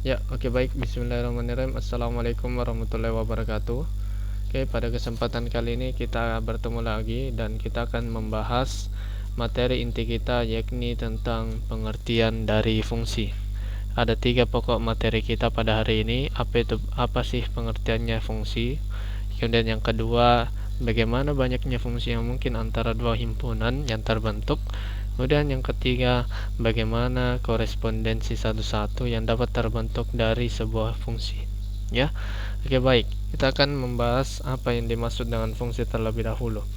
Ya, oke, baik. Bismillahirrahmanirrahim. Assalamualaikum warahmatullahi wabarakatuh. Oke, pada kesempatan kali ini kita bertemu lagi dan kita akan membahas materi inti kita, yakni tentang pengertian dari fungsi. Ada 3 pokok materi kita pada hari ini. Apa sih pengertiannya fungsi? Kemudian yang kedua, bagaimana banyaknya fungsi yang mungkin antara dua himpunan yang terbentuk. Kemudian yang ketiga, bagaimana korespondensi satu-satu yang dapat terbentuk dari sebuah fungsi. Ya, oke, baik. Kita akan membahas apa yang dimaksud dengan fungsi terlebih dahulu.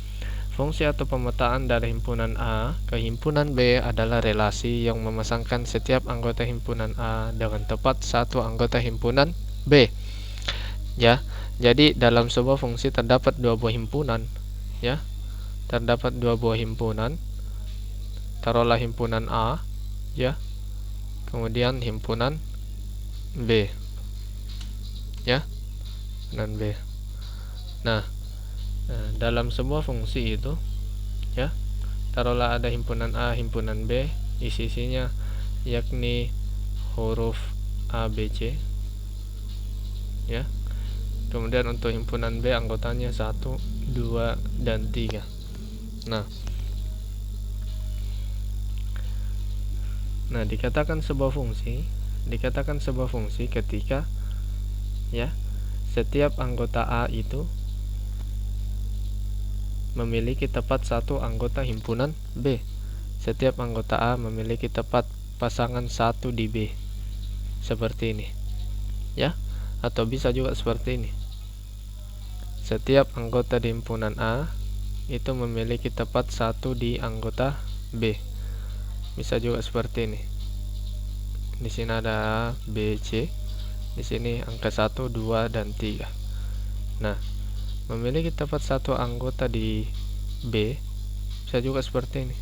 Fungsi atau pemetaan dari himpunan A ke himpunan B adalah relasi yang memasangkan setiap anggota himpunan A dengan tepat satu anggota himpunan B. Ya, jadi dalam sebuah fungsi terdapat dua buah himpunan. Ya, terdapat dua buah himpunan. Taruhlah himpunan A, ya, kemudian himpunan B, ya, himpunan B. Nah, dalam sebuah fungsi itu, ya, taruhlah ada himpunan A, himpunan B, isinya yakni huruf A, B, C, ya. Kemudian untuk himpunan B anggotanya 1, 2, dan 3. Nah, dikatakan sebuah fungsi ketika, ya, setiap anggota A itu memiliki tepat satu anggota himpunan B. Setiap anggota A memiliki tepat pasangan 1 di B. Seperti ini, ya. Atau bisa juga seperti ini. Setiap anggota di himpunan A itu memiliki tepat 1 di anggota B. Bisa juga seperti ini. Di sini ada A, B, C. Di sini angka 1, 2, dan 3. Nah, memiliki tepat satu anggota di B bisa juga seperti ini,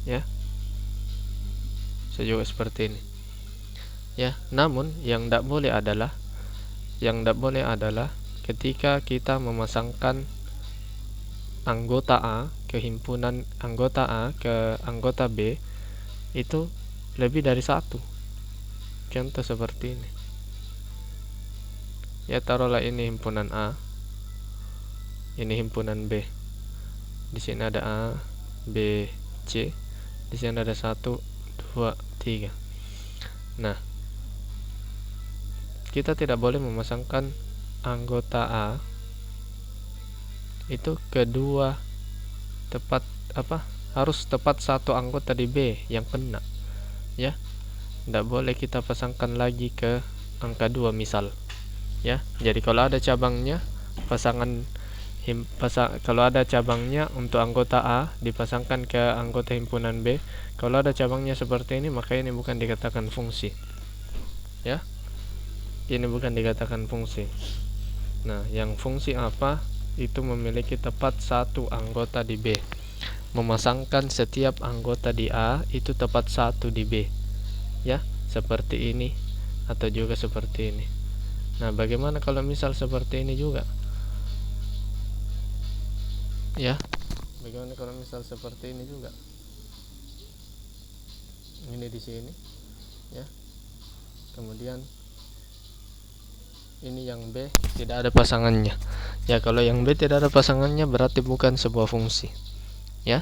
ya. Bisa juga seperti ini, ya. Namun yang tidak boleh adalah ketika kita memasangkan anggota A ke himpunan anggota A ke anggota B itu lebih dari satu. Contoh seperti ini, ya. Taruhlah ini himpunan A, ini himpunan B. Di sini ada A, B, C. Di sini ada 1, 2, 3. Nah, kita tidak boleh memasangkan anggota A itu kedua harus tepat satu anggota di B yang kena, ya. Tidak boleh kita pasangkan lagi ke angka 2 misal, ya. Jadi kalau ada cabangnya kalau ada cabangnya untuk anggota A dipasangkan ke anggota himpunan B, kalau ada cabangnya seperti ini, maka ini bukan dikatakan fungsi, ya. Ini bukan dikatakan fungsi. Nah, yang fungsi apa? Itu memiliki tepat satu anggota di B. Memasangkan setiap anggota di A itu tepat satu di B, ya. Seperti ini atau juga seperti ini. Nah, bagaimana kalau misal seperti ini juga? Ya, bagaimana kalau misal seperti ini juga? Ini di sini, ya. Kemudian ini yang B tidak ada pasangannya. Ya, kalau yang B tidak ada pasangannya berarti bukan sebuah fungsi, ya.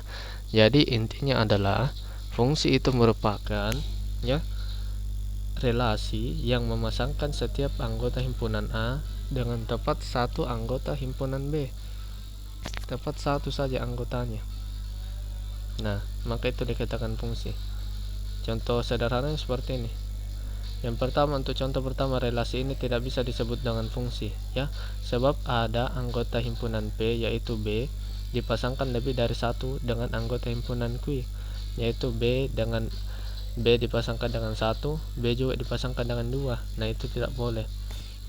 Jadi intinya adalah fungsi itu merupakan, ya, relasi yang memasangkan setiap anggota himpunan A dengan tepat satu anggota himpunan B. Tepat satu saja anggotanya. Nah, maka itu dikatakan fungsi. Contoh sederhananya seperti ini. Yang pertama, untuk contoh pertama, relasi ini tidak bisa disebut dengan fungsi, ya, sebab ada anggota himpunan P yaitu B dipasangkan lebih dari satu dengan anggota himpunan Q, yaitu B dipasangkan dengan 1, B juga dipasangkan dengan 2. Nah, itu tidak boleh.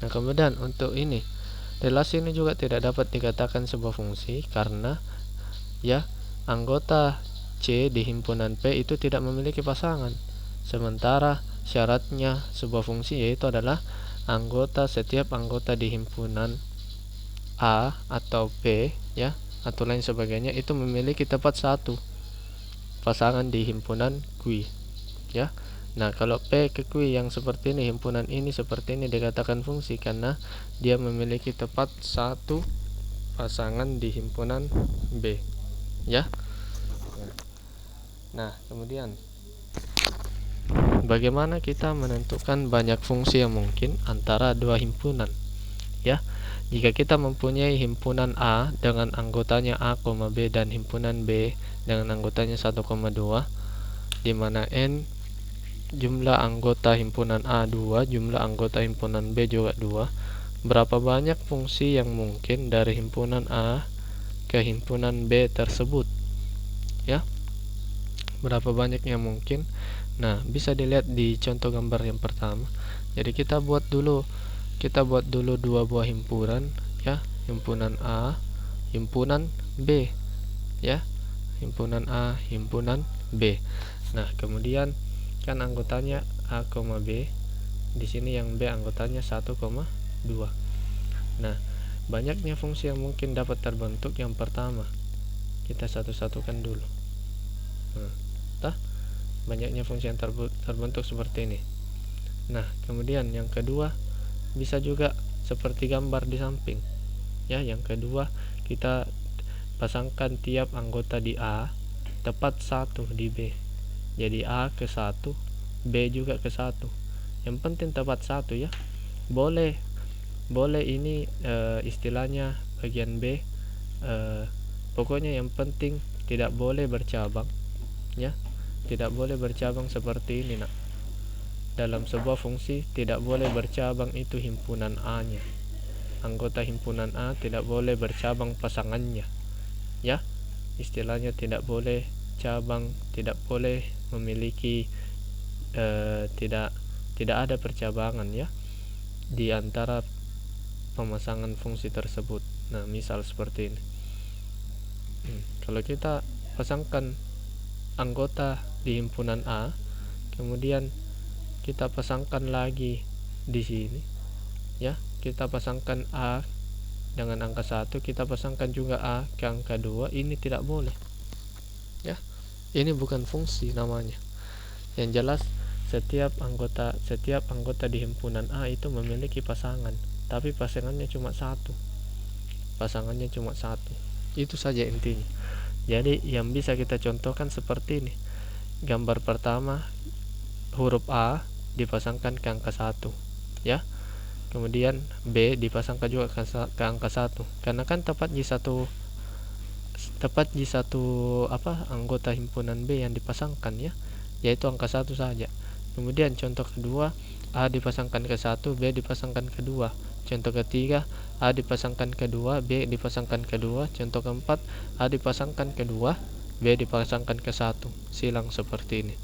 Nah, kemudian untuk ini, relasi ini juga tidak dapat dikatakan sebuah fungsi karena, ya, anggota C di himpunan P itu tidak memiliki pasangan. Sementara syaratnya sebuah fungsi yaitu adalah setiap anggota di himpunan A atau P, ya, atau lain sebagainya itu memiliki tepat satu pasangan di himpunan Q, ya. Nah, kalau P ke Q yang seperti ini, himpunan ini seperti ini dikatakan fungsi karena dia memiliki tepat satu pasangan di himpunan B, ya. Nah, kemudian bagaimana kita menentukan banyak fungsi yang mungkin antara dua himpunan, ya. Jika kita mempunyai himpunan A dengan anggotanya A, B dan himpunan B dengan anggotanya 1,2, di mana N jumlah anggota himpunan A 2, jumlah anggota himpunan B juga 2, berapa banyak fungsi yang mungkin dari himpunan A ke himpunan B tersebut, ya. Berapa banyak yang mungkin? Nah, bisa dilihat di contoh gambar yang pertama. Jadi kita buat dulu dua buah himpunan, ya. Himpunan A, himpunan B, ya. Himpunan A, himpunan B. Nah, kemudian kan anggotanya A, B. Di sini yang B anggotanya 1,2. Nah, banyaknya fungsi yang mungkin dapat terbentuk. Yang pertama, kita satu-satukan dulu. Nah, banyaknya fungsi yang terbentuk seperti ini. Nah, kemudian yang kedua bisa juga seperti gambar di samping, ya. Yang kedua, kita pasangkan tiap anggota di A tepat 1 di B. Jadi A ke 1, B juga ke 1. Yang penting tepat 1, ya. Boleh ini istilahnya bagian B, pokoknya yang penting tidak boleh bercabang, ya. Tidak boleh bercabang seperti ini, nak. Dalam sebuah fungsi tidak boleh bercabang itu himpunan A-nya. Anggota himpunan A tidak boleh bercabang pasangannya, ya. Istilahnya tidak boleh cabang, tidak boleh memiliki tidak ada percabangan, ya, di antara pemasangan fungsi tersebut. Nah, misal seperti ini. Kalau kita pasangkan anggota di himpunan A, kemudian kita pasangkan lagi di sini, ya. Kita pasangkan A dengan angka 1, kita pasangkan juga A ke angka 2, ini tidak boleh, ya. Ini bukan fungsi namanya. Yang jelas setiap anggota di himpunan A itu memiliki pasangan, tapi pasangannya cuma satu. Itu saja intinya. Jadi yang bisa kita contohkan seperti ini. Gambar pertama, huruf A dipasangkan ke angka 1, ya. Kemudian B dipasangkan juga ke angka 1. Karena kan tepat di satu anggota himpunan B yang dipasangkan, ya, yaitu angka 1 saja. Kemudian contoh kedua, A dipasangkan ke 1, B dipasangkan ke 2. Contoh ketiga, A dipasangkan ke 2, B dipasangkan ke 2. Contoh keempat, A dipasangkan ke 2, B dipasangkan ke 1. Silang seperti ini,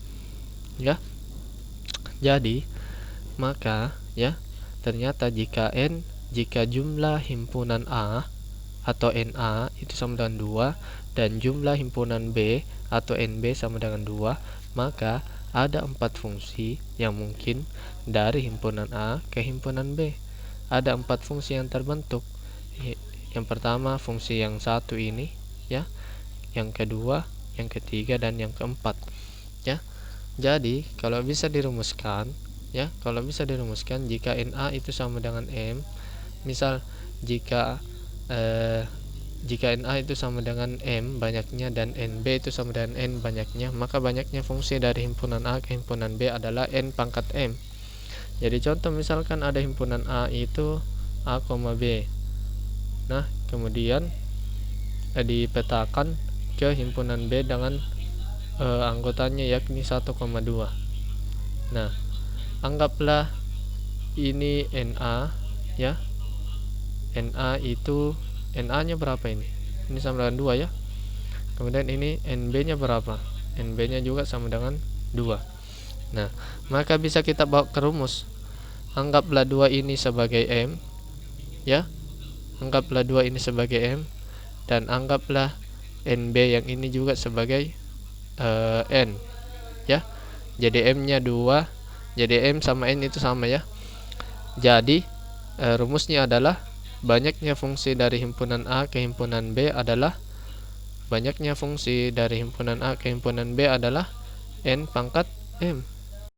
ya. Jadi, maka, ya, ternyata jika jumlah himpunan A atau NA itu sama dengan 2 dan jumlah himpunan B atau NB sama dengan 2, maka ada 4 fungsi yang mungkin dari himpunan A ke himpunan B. Ada 4 fungsi yang terbentuk. Yang pertama fungsi yang satu ini, ya. Yang kedua, yang ketiga, dan yang keempat, ya. Jadi kalau bisa dirumuskan, jika NA itu sama dengan M, misal jika NA itu sama dengan M banyaknya dan NB itu sama dengan N banyaknya, maka banyaknya fungsi dari himpunan A ke himpunan B adalah N pangkat M. Jadi contoh misalkan ada himpunan A itu A, B. Nah, kemudian dipetakan ke himpunan B dengan anggotanya yakni 1,2. Nah, anggaplah ini NA, ya. NA nya berapa ini? Ini sama dengan 2, ya. Kemudian ini NB nya berapa? NB nya juga sama dengan 2. Nah, maka bisa kita bawa ke rumus. Anggaplah 2 ini sebagai M, ya. Anggaplah 2 ini sebagai M, dan anggaplah NB yang ini juga sebagai N, ya. Jadi M nya 2, jadi M sama N itu sama, ya. Jadi rumusnya adalah banyaknya fungsi dari himpunan A ke himpunan B adalah N pangkat M.